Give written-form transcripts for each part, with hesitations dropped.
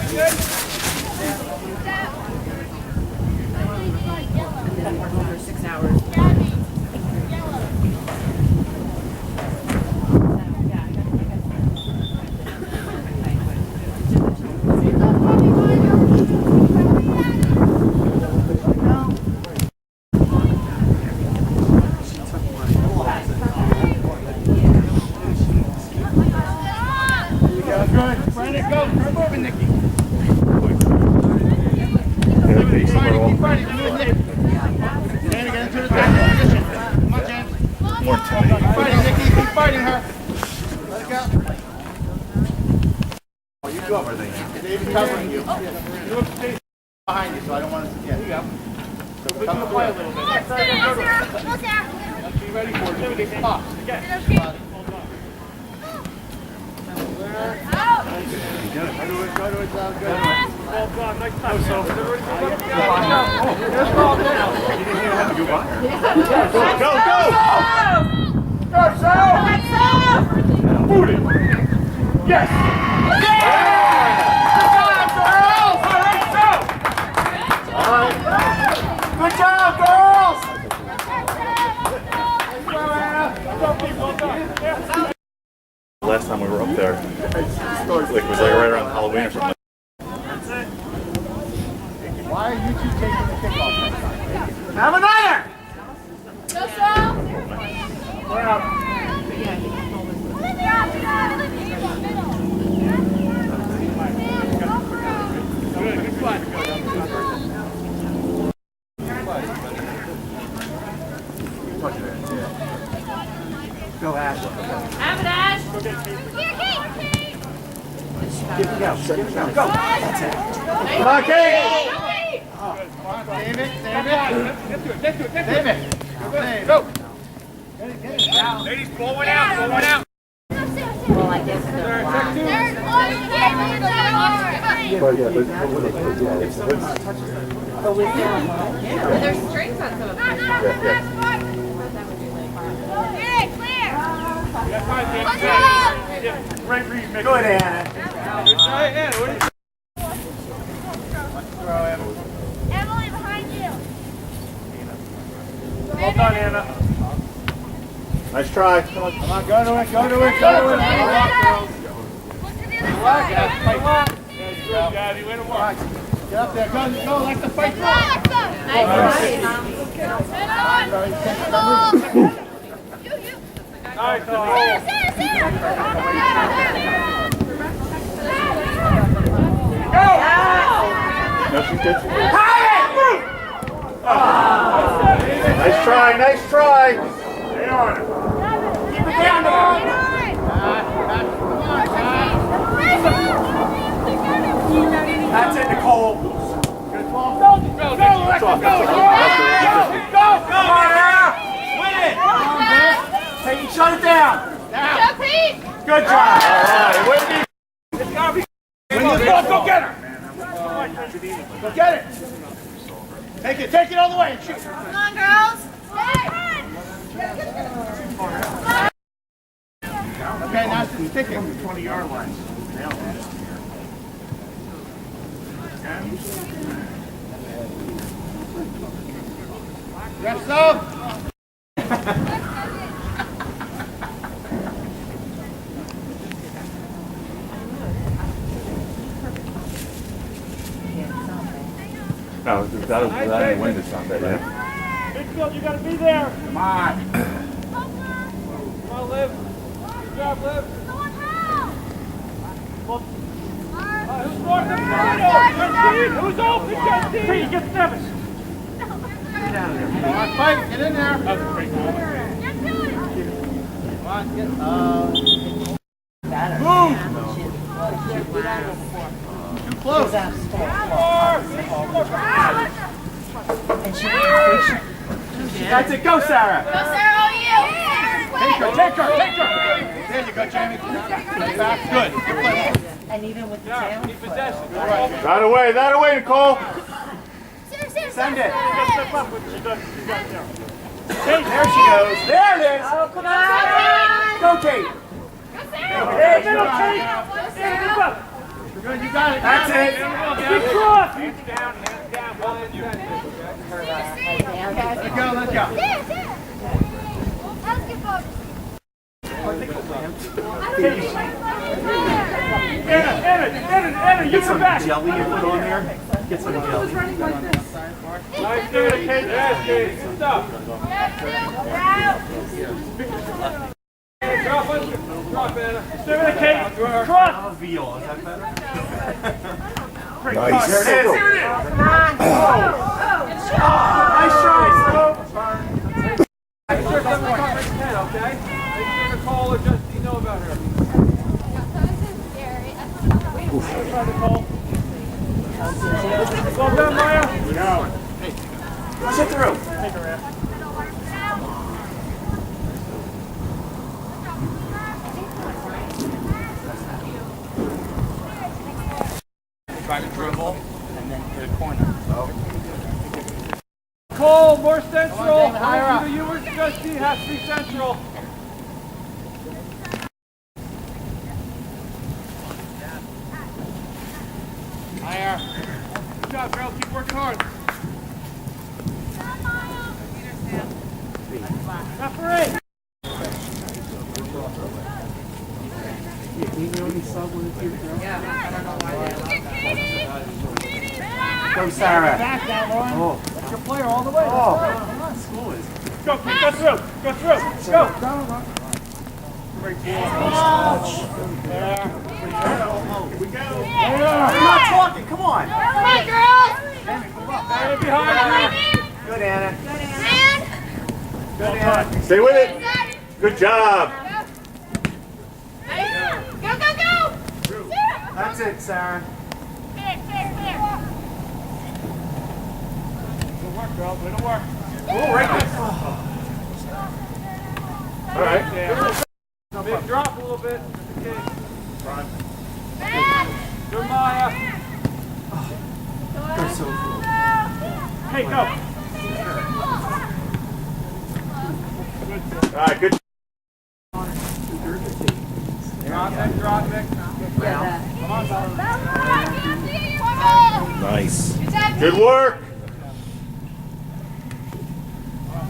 For 6 hours. Covering you. Behind you, so I don't want to. Yeah. Here you go. So we're going to play a little bit. Be ready for it. Give it a pop. Again. Go to it. Good. Well done. Nice time. Go, Sam! Boot it! Yes! Good job, girls! Last time we were up there, it was like right around Halloween or something. Why are you two taking the kickoff? Have another! Go, Sam! We're out. Good fight. Go, Ash. Have it, Ash! Go. That's it. Come on, Kate! Save it. Go. Ladies, pull one out. Well, I guess they're there's strings on some of them. Good, Anna. Emily, behind you. Well done, Anna. Nice try. Come on, go to it. Get up there, go, like the fight. Nice try. Stay on it. Keep it down there. That's it, Nicole. Good ball. Go, Alexa, go. Win it. Peyton, shut it down. Good job. All right, it's gotta be. Go get her. Go get it. Take it all the way and shoot. Come on, girls. Okay, now it's sticking. 20-yard line. Rest up. No, that'll win this Sunday, yeah. Bigfield, you gotta be there. Come on. Come on, Liv. Good job, Liv. Well, who's more than who's open? Pete, get 7. Get out of there. Come on, fight. Get in there. That's a great goal. Come on, get move. Too close. That's it. Go, Sarah. Go, Sarah, all you. Take her. There you go, Jamie. Back. Good. Good play. And even with the tail. That away, Nicole. Send it. Kate, there she goes. There it is. Oh, come on. Go, Kate. Go, Sarah. There you go, Kate. Go, Sarah. Good, you got it. That's it. Big cross. Hands down, hold it. Let's go, let's go. Anna, you come back. Jelly you put on there? Get some jelly. Nice doing it, Kate. Yes, Kate. Good stuff. Drop, Anna. Stay with it, Kate. Cross. Veal, is that better? Nice. There it is. Nice try, Make sure someone covers 10, okay? Make sure Nicole or Justine know about her. Well done, Maya. Sit through. Try to dribble and then to the corner. Cole, more central. Either you or Justine has to be central. Higher. Good job, girl. Keep working hard. Referee. Go, Sarah. Back down, Lauren. Oh. That's your player all the way. Oh. Come on, school is. Go, Pete. Go through. Go through. Go. Great ball. There. We go. We're not talking. Come on. Hey, girls! Stay behind you. Good, Anna. Man! Good, Anna. Stay with it. Good job. Go, go, go! That's it, Sarah. Clear, clear, clear. Good work, girls. Way to work. Oh, right there. All right. Big drop a little bit. Okay. Man! Good, Maya. They're so cool. Hey, go. All right, good. Drop it. Come on, Bella. Nice. Good work.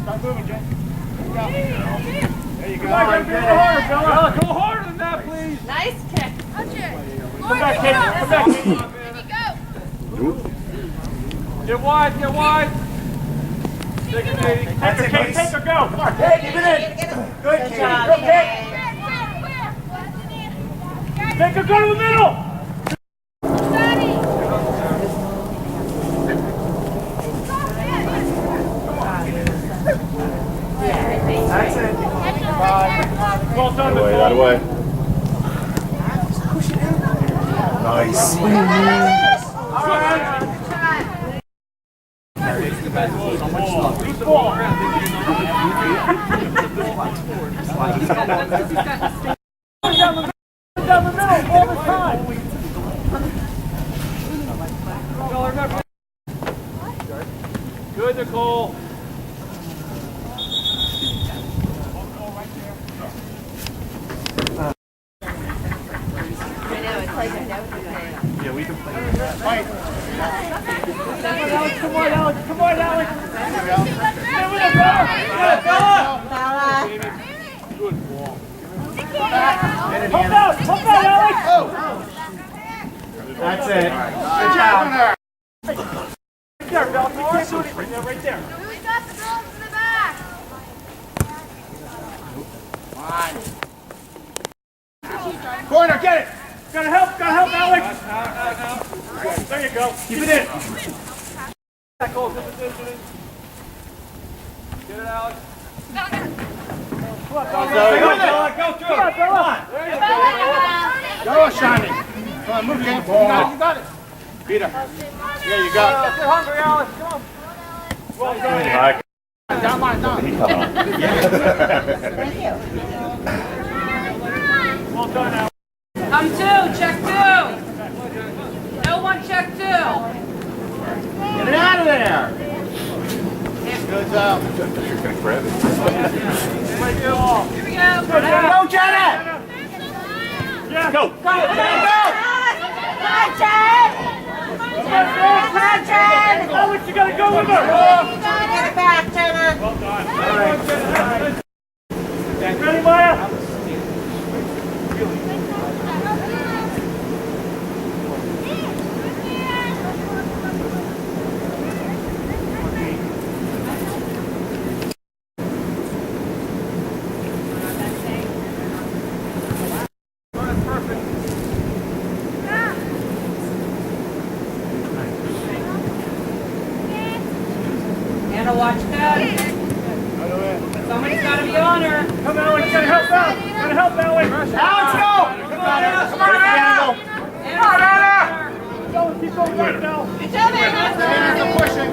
Start moving, Jen. There you go. Come on, get a little harder, Bella. Go harder than that, please. Nice kick. Come back, Kate. Come back, Kate. Get wide, get wide. Take her, Katie. Take her, Kate. Take her, go. Come on, Kate, keep it in. Good, Kate. Go, Kate. Take her, go to the middle. That's it. Well done, That Nicole. way. Nice. Loose ball. Down the middle all the time. Good, Nicole. Yeah, we can play. Come on, Alex. Come on, Alex. Stay with it, Bella. Good ball. Pump out, Alex. That's it. Good job. Right there, Bella. You can't do it right there, right there. We got the girls in the back. Corner, get it. Gotta help, Alex. There you go. Keep it in. Tackle, get it, Alex. Come on, Bella. Go through. Come on, Bella. There you go. Go, Shiny. Come on, move, Kate. You got it. Beat her. Yeah, you got it. Get hungry, Alex. Come on. Well done. Down line, down. Well done, Alex. Come two, check two. No one, check two. Get it out of there. Good job. You're going to grab it. Here we go. Go, Jenna. Yeah. Go. Go. You gotta go with her! Get it back, Jenna. Well done. Ready, Maya? Anna, watch that. Somebody's got to be on her. Come on, Alex, gotta help out! Gotta help, Alex! Alex, go! Come on, Anna! Come on, Anna! Come on, Anna! Go, keep going right now! Good job, Anna. Anna's pushing.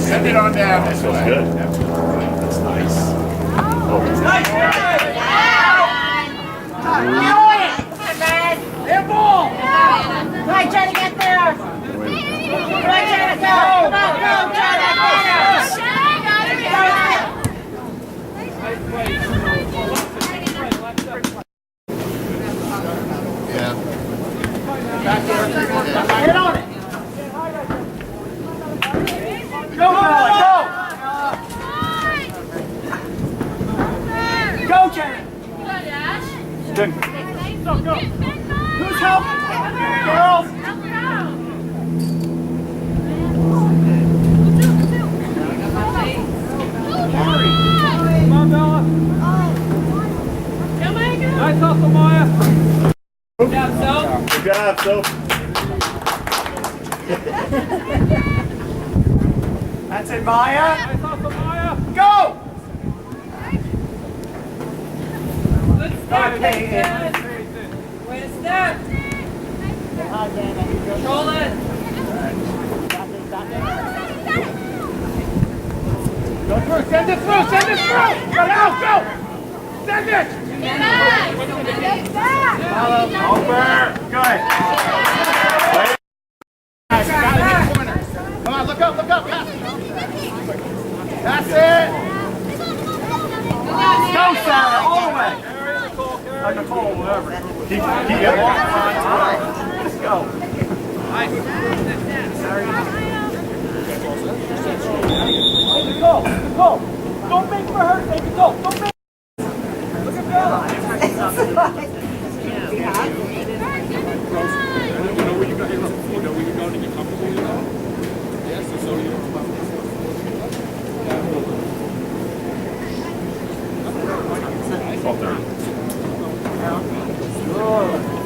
Send it on down this way. Good. That's nice. Oh, it's nice. Ball! Right, Jenna, get there. Right, Jenna, go. Come on, go, Jenna, Yeah. Get on it! Go, Alex, go! Go, Jenna! Good. Go, go. Who's helping? Girls! Come on, Bella. Nice hustle, Maya. Good job, so. Good job, Soap. That's it, Maya. Nice hustle, Maya. Go! Good step, Nathan. Way to step. Control it. Go through, send it through, send it through! Go now, go! Send it! Over! Good! Nice, got it in the corner. Come on, look up, pass! That's it! Go, Sarah, all the way! Nicole, whatever. Keep up. Let's go. Nicole, don't make for her, baby. Go, don't make. Look at Bella.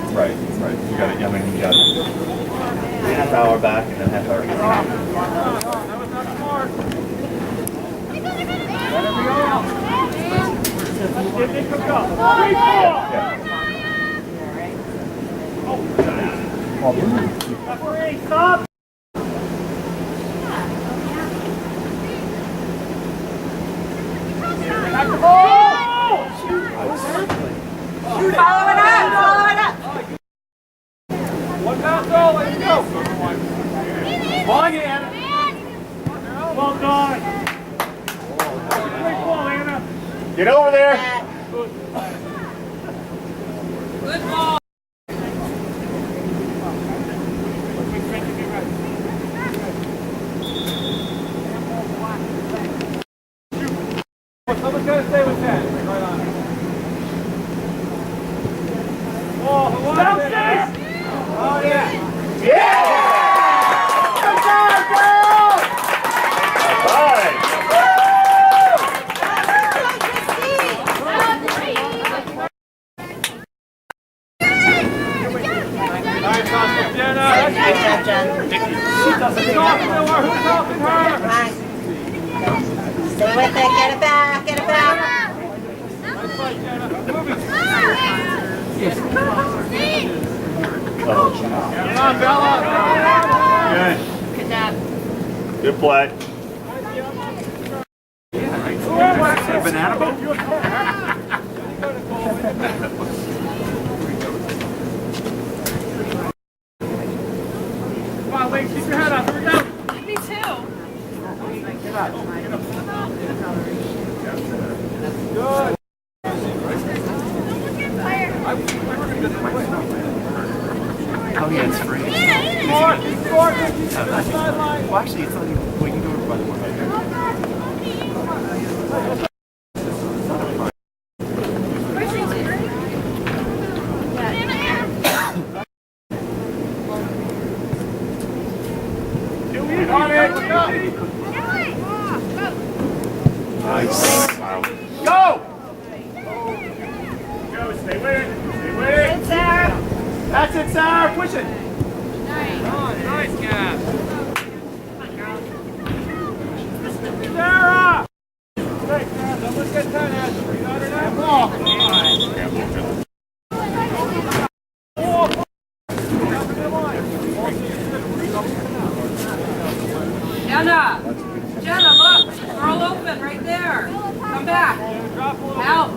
Right. You got it. I mean, you got half hour back and then half hour. That was not smart. Let it cook up. 3-4. Referee, stop. Back the ball. Follow it up. One down throw, let's go. Ball again. Well done. Great ball, Anna. Get over there. Good ball. Someone's got to stay with that. Right on. Oh, downstairs! Oh, yeah. Yeah! Good job, girls! All right. Nice hustle, Jenna. She doesn't talk to her. Who's helping her? Stay with it. Get it back. Nice fight, Jenna. Oh, Come on, Bella. good. Good play. Banana boat? Come on, Link, keep your head up. Here we go. Me too. Get up. Good. Well, actually, it's not even. We can go by the one right there. Nice. Wow. Go! Go, stay with it. Stay with it. That's it, Sarah. Push it. Nice guy. Sarah! Hey, someone's got 10 after. You got her now? Ball. Jenna, look. We're all open right there. Come back. Out.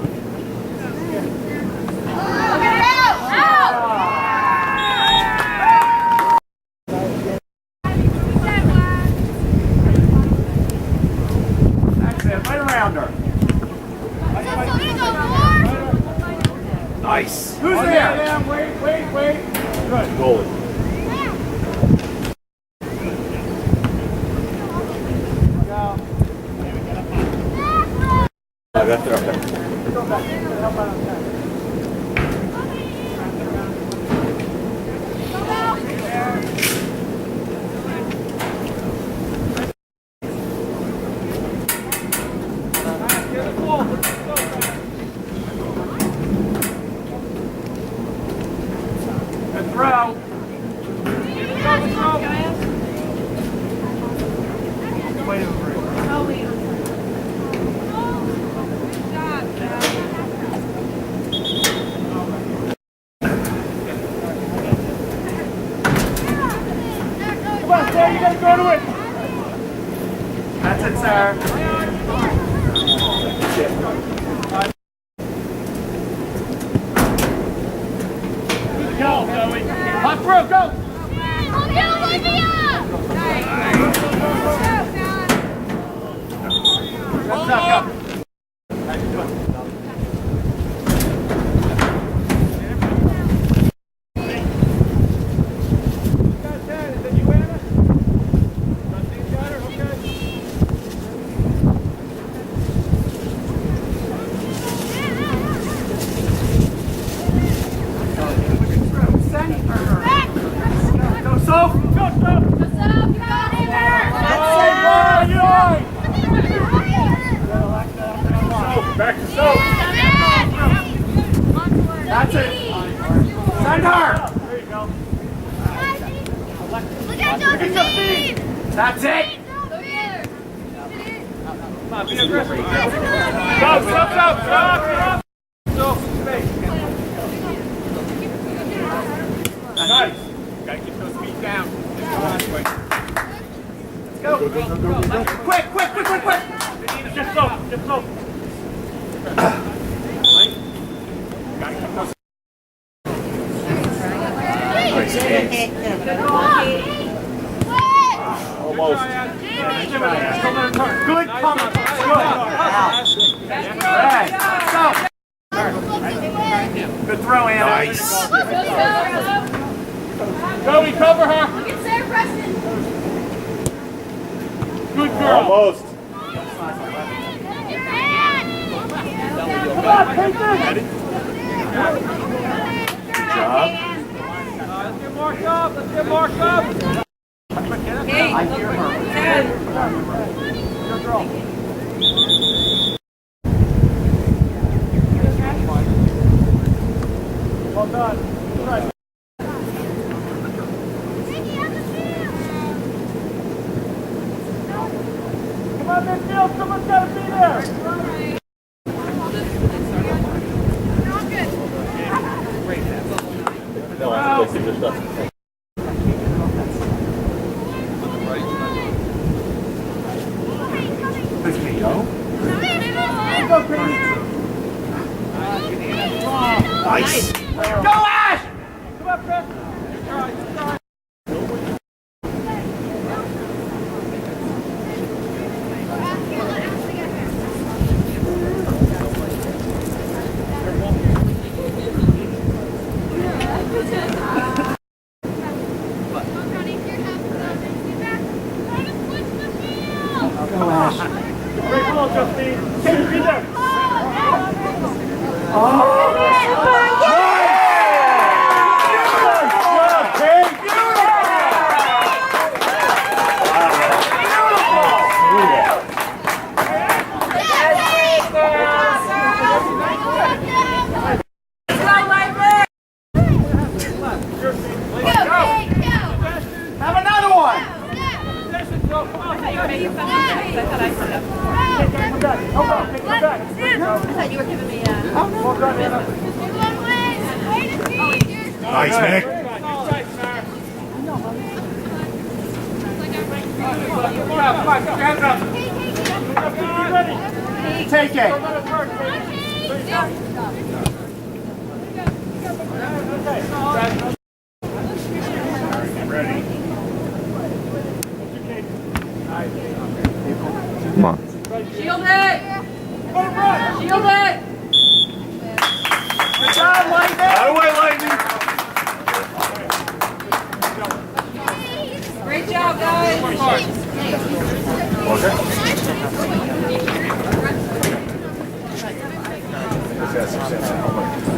That's it. Right around her. Nice. Who's there? Wait. Good. Goalie. That's it. Okay. Good throw. Wait over it. Come on, Sarah, you gotta go to it. That's it, Sarah. Go, Zoe. Hot throw, go. That's up, go. Back to Soap. That's it. Send her. There you go. Look at Josephine! That's it. Come on, be aggressive. Stop. Nice. Gotta keep those feet down. Let's go. Quick. Just Soap. Gotta keep those. Nice. Almost. Good cover. Good throw, Anna. Nice. Go, we cover her. Look at Sarah Preston! Good girl. Almost. Come on, take this. Good job. Let's get marked up. Hey, look. 10. Good girl. Well done. Right. Come on, midfield. Someone's got to be there. No, I think this stuff. Push me, yo. Nice. Go, Ash! Come on, Chris. Have another one. Nice, Nick. Take it. Ready. Come on. Shield it! Shield it! Good job, Lightning. Out of the way, Lightning. Great job, guys! Okay.